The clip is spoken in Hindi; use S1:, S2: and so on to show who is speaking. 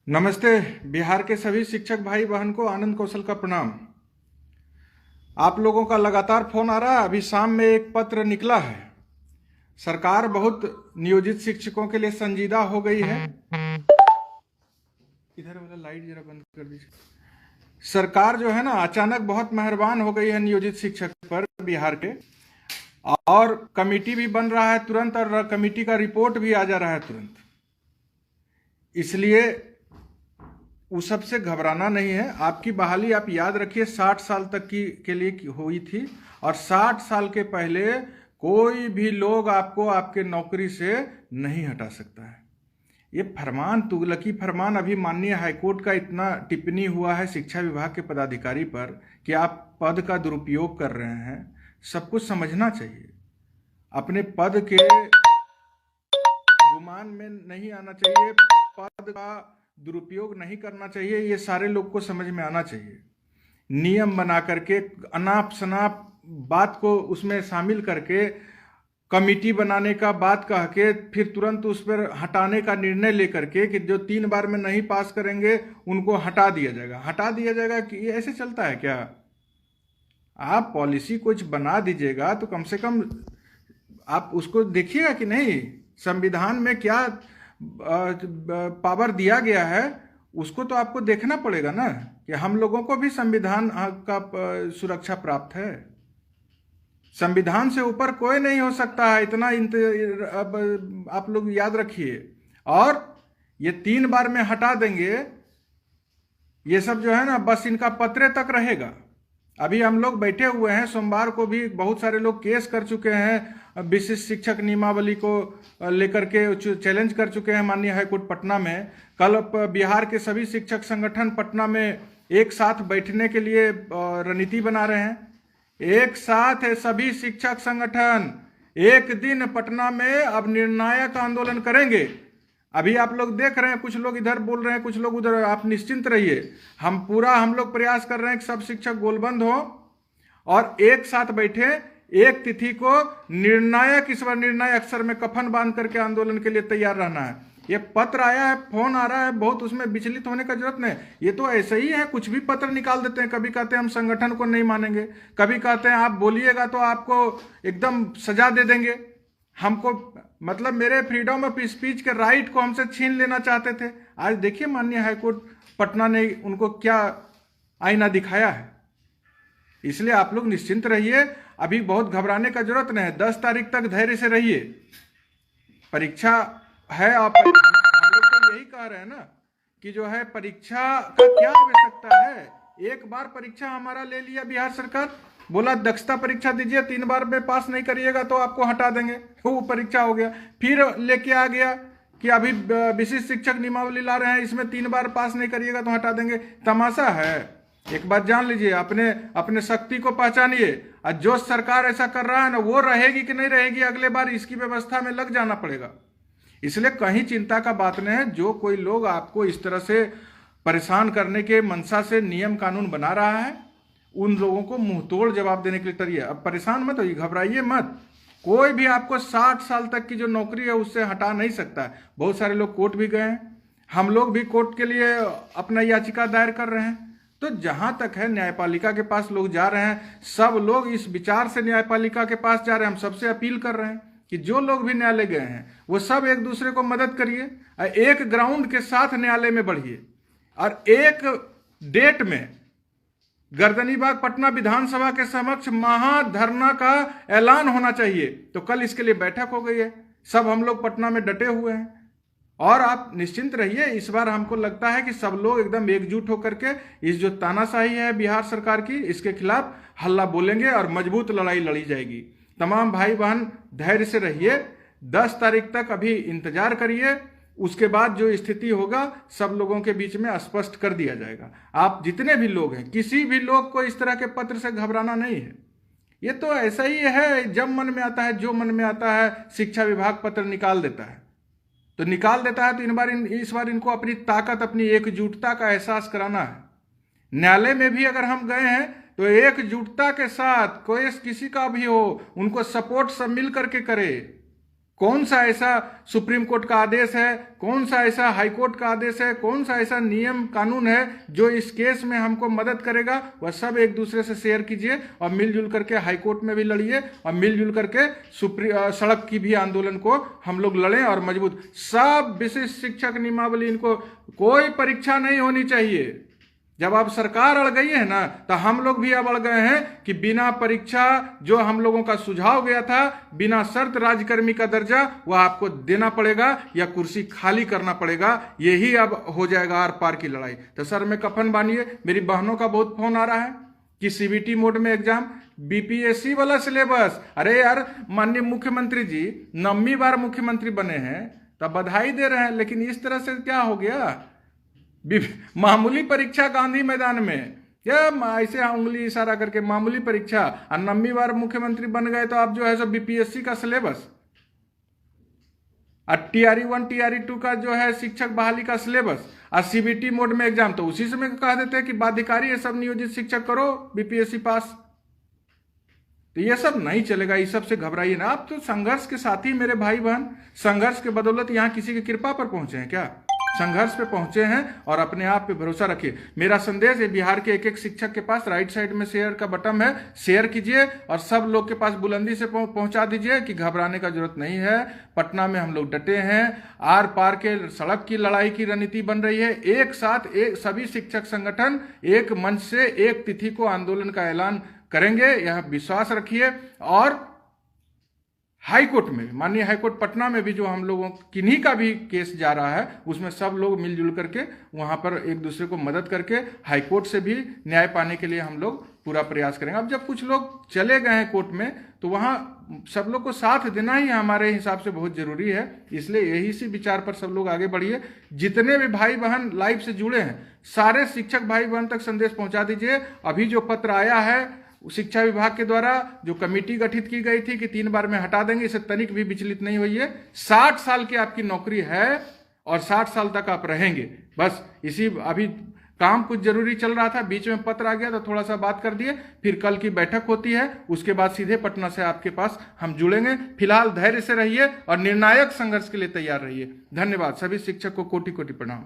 S1: नमस्ते। बिहार के सभी शिक्षक भाई बहन को आनंद कौशल का प्रणाम। आप लोगों का लगातार फोन आ रहा है। अभी शाम में एक पत्र निकला है। सरकार बहुत नियोजित शिक्षकों के लिए संजीदा हो गई है। इधर वाला लाइट जरा बंद कर दीजिए। सरकार जो है ना, अचानक बहुत मेहरबान हो गई है नियोजित शिक्षक पर बिहार के। और कमेटी भी बन रहा है तुरंत, और कमेटी का रिपोर्ट भी आ जा रहा है तुरंत। इसलिए उस सब से घबराना नहीं है। आपकी बहाली आप याद रखिए 60 साल तक की के लिए हुई थी, और 60 साल के पहले कोई भी लोग आपको आपके नौकरी से नहीं हटा सकता है। ये फरमान, तुगलकी फरमान अभी माननीय हाईकोर्ट का इतना टिप्पणी हुआ है शिक्षा विभाग के पदाधिकारी पर कि आप पद का दुरुपयोग कर रहे हैं। सब कुछ समझना चाहिए। अपने पद के गुमान में नहीं आना चाहिए, पद का दुरुपयोग नहीं करना चाहिए। ये सारे लोग को समझ में आना चाहिए। नियम बना करके, अनाप शनाप बात को उसमें शामिल करके, कमेटी बनाने का बात कह के फिर तुरंत उस पर हटाने का निर्णय लेकर के कि जो 3 बार में नहीं पास करेंगे उनको हटा दिया जाएगा कि ये ऐसे चलता है क्या? आप पॉलिसी कुछ बना दीजिएगा तो कम से कम आप उसको देखिएगा कि नहीं, संविधान में क्या पावर दिया गया है उसको तो आपको देखना पड़ेगा ना, कि हम लोगों को भी संविधान का सुरक्षा प्राप्त है। संविधान से ऊपर कोई नहीं हो सकता है, इतना अब आप लोग याद रखिए। और ये 3 बार में हटा देंगे, ये सब जो है ना बस इनका पत्रे तक रहेगा। अभी हम लोग बैठे हुए हैं, सोमवार को भी बहुत सारे लोग केस कर चुके हैं, विशिष्ट शिक्षक नियमावली को लेकर के चैलेंज कर चुके हैं माननीय हाईकोर्ट पटना में। कल बिहार के सभी शिक्षक संगठन पटना में एक साथ बैठने के लिए रणनीति बना रहे हैं। एक साथ है सभी शिक्षक संगठन, एक दिन पटना में अब निर्णायक आंदोलन करेंगे। अभी आप लोग देख रहे हैं, कुछ लोग इधर बोल रहे हैं, कुछ लोग उधर। आप निश्चिंत रहिए, हम लोग प्रयास कर रहे हैं कि सब शिक्षक गोलबंद हो और एक साथ बैठे, एक तिथि को निर्णायक, इस बार निर्णायक अक्षर में कफन बांध करके आंदोलन के लिए तैयार रहना है। ये पत्र आया है, फोन आ रहा है, बहुत उसमें विचलित होने का जरूरत नहीं। ये तो ऐसे ही है, कुछ भी पत्र निकाल देते हैं। कभी कहते हैं हम संगठन को नहीं मानेंगे, कभी कहते हैं आप बोलिएगा तो आपको एकदम सजा दे देंगे। हमको मतलब मेरे फ्रीडम ऑफ स्पीच के राइट को हमसे छीन लेना चाहते थे। आज देखिए माननीय हाईकोर्ट पटना ने उनको क्या आईना दिखाया है। इसलिए आप लोग निश्चिंत रहिए, अभी बहुत घबराने का जरूरत नहीं है। 10 तारीख तक धैर्य से रहिए, परीक्षा है। आप हम लोग तो यही कह रहे हैं ना कि जो है परीक्षा का क्या आवश्यकता है। एक बार परीक्षा हमारा ले लिया बिहार सरकार, बोला दक्षता परीक्षा दीजिए, 3 बार में पास नहीं करिएगा तो आपको हटा देंगे। वो परीक्षा हो गया। फिर लेके आ गया कि अभी विशिष्ट शिक्षक नियमावली ला रहे हैं, इसमें 3 बार पास नहीं करिएगा तो हटा देंगे। तमाशा है। एक बात जान लीजिए, अपने शक्ति को पहचानिए। और जो सरकार ऐसा कर रहा है ना, वो रहेगी कि नहीं रहेगी, अगले बार इसकी व्यवस्था में लग जाना पड़ेगा। इसलिए कहीं चिंता का बात नहीं है। जो कोई लोग आपको इस तरह से परेशान करने के मंशा से नियम कानून बना रहा है, उन लोगों को मुंहतोड़ जवाब देने के लिए तैयार है। अब परेशान मत होइए, घबराइए मत। कोई भी आपको 60 साल तक की जो नौकरी है उससे हटा नहीं सकता है। बहुत सारे लोग कोर्ट भी गए हैं, हम लोग भी कोर्ट के लिए अपना याचिका दायर कर रहे हैं। तो जहां तक है न्यायपालिका के पास लोग जा रहे हैं, सब लोग इस विचार से न्यायपालिका के पास जा रहे हैं। हम सबसे अपील कर रहे हैं कि जो लोग भी न्यायालय गए हैं वो सब एक दूसरे को मदद करिए, एक ग्राउंड के साथ न्यायालय में बढ़िए। और एक डेट में गर्दनीबाग पटना विधानसभा के समक्ष महाधरना का ऐलान होना चाहिए। तो कल इसके लिए बैठक हो गई है, सब हम लोग पटना में डटे हुए हैं। और आप निश्चिंत रहिए, इस बार हमको लगता है कि सब लोग एकदम एकजुट होकर के इस जो तानाशाही है बिहार सरकार की, इसके खिलाफ हल्ला बोलेंगे और मजबूत लड़ाई लड़ी जाएगी। तमाम भाई बहन धैर्य से रहिए, 10 तारीख तक अभी इंतजार करिए। उसके बाद जो स्थिति होगा सब लोगों के बीच में स्पष्ट कर दिया जाएगा। आप जितने भी लोग हैं, किसी भी लोग को इस तरह के पत्र से घबराना नहीं है। ये तो ऐसा ही है, जब मन में आता है, जो मन में आता है, शिक्षा विभाग पत्र निकाल देता है। तो इस बार इनको अपनी ताकत, अपनी एकजुटता का एहसास कराना है। न्यायालय में भी अगर हम गए हैं तो एकजुटता के साथ, कोई किसी का भी हो, उनको सपोर्ट सब मिल करके करे। कौन सा ऐसा सुप्रीम कोर्ट का आदेश है, कौन सा ऐसा हाई कोर्ट का आदेश है, कौन सा ऐसा नियम कानून है जो इस केस में हमको मदद करेगा, वह सब एक दूसरे से शेयर कीजिए और मिलजुल करके हाई कोर्ट में भी लड़िए और मिलजुल करके सड़क की भी आंदोलन को हम लोग लड़ें और मजबूत। सब विशिष्ट शिक्षक नियमावली, इनको कोई परीक्षा नहीं होनी चाहिए। जब अब सरकार अड़ गई है ना, तो हम लोग भी अब अड़ गए हैं कि बिना परीक्षा जो हम लोगों का सुझाव गया था, बिना शर्त राज्यकर्मी का दर्जा वह आपको देना पड़ेगा या कुर्सी खाली करना पड़ेगा। यही अब हो जाएगा आर पार की लड़ाई। तो सर में कफन बांधिए। मेरी बहनों का बहुत फोन आ रहा है कि सीबीटी मोड में एग्जाम, बीपीएससी वाला सिलेबस। अरे यार, माननीय मुख्यमंत्री जी 9वीं बार मुख्यमंत्री बने हैं, तब बधाई दे रहे हैं, लेकिन इस तरह से क्या हो गया? मामूली परीक्षा गांधी मैदान में, क्या ऐसे उंगली इशारा करके मामूली परीक्षा, और 9वीं बार मुख्यमंत्री बन गए तो अब जो है सो बीपीएससी का सिलेबस और टीआरई 1 टीआरई 2 का जो है शिक्षक बहाली का सिलेबस और सीबीटी मोड में एग्जाम, तो उसी समय कह देते हैं कि बाध्यकारी ये सब नियोजित शिक्षक करो, बीपीएससी पास। तो ये सब नहीं चलेगा, इस सब से घबराइए ना। आप तो संघर्ष के साथी मेरे भाई बहन, संघर्ष के बदौलत यहाँ किसी की कृपा पर पहुंचे हैं क्या? संघर्ष पे पहुंचे हैं और अपने आप पे भरोसा रखिए। मेरा संदेश है बिहार के एक एक शिक्षक के पास राइट साइड में शेयर का बटन है, शेयर कीजिए और सब लोग के पास बुलंदी से पहुंचा दीजिए कि घबराने का जरूरत नहीं है। पटना में हम लोग डटे हैं, आर पार के सड़क की लड़ाई की रणनीति बन रही है। एक साथ एक सभी शिक्षक संगठन एक मंच से एक तिथि को आंदोलन का ऐलान करेंगे, यह विश्वास रखिए। और हाईकोर्ट में, माननीय हाईकोर्ट पटना में भी जो हम लोगों किन्हीं का भी केस जा रहा है, उसमें सब लोग मिलजुल करके वहां पर एक दूसरे को मदद करके हाईकोर्ट से भी न्याय पाने के लिए हम लोग पूरा प्रयास करेंगे। अब जब कुछ लोग चले गए हैं कोर्ट में, तो वहां सब लोग को साथ देना ही हमारे हिसाब से बहुत जरूरी है। इसलिए यही सी विचार पर सब लोग आगे बढ़िए। जितने भी भाई बहन लाइव से जुड़े हैं, सारे शिक्षक भाई बहन तक संदेश पहुंचा दीजिए। अभी जो पत्र आया है शिक्षा विभाग के द्वारा, जो कमेटी गठित की गई थी कि 3 बार में हटा देंगे, इससे तनिक भी विचलित नहीं होइए। 60 साल की आपकी नौकरी है और 60 साल तक आप रहेंगे। बस इसी, अभी काम कुछ जरूरी चल रहा था, बीच में पत्र आ गया तो थोड़ा सा बात कर दिए। फिर कल की बैठक होती है, उसके बाद सीधे पटना से आपके पास हम जुड़ेंगे। फिलहाल धैर्य से रहिए और निर्णायक संघर्ष के लिए तैयार रहिए। धन्यवाद। सभी शिक्षक को कोटि कोटि प्रणाम।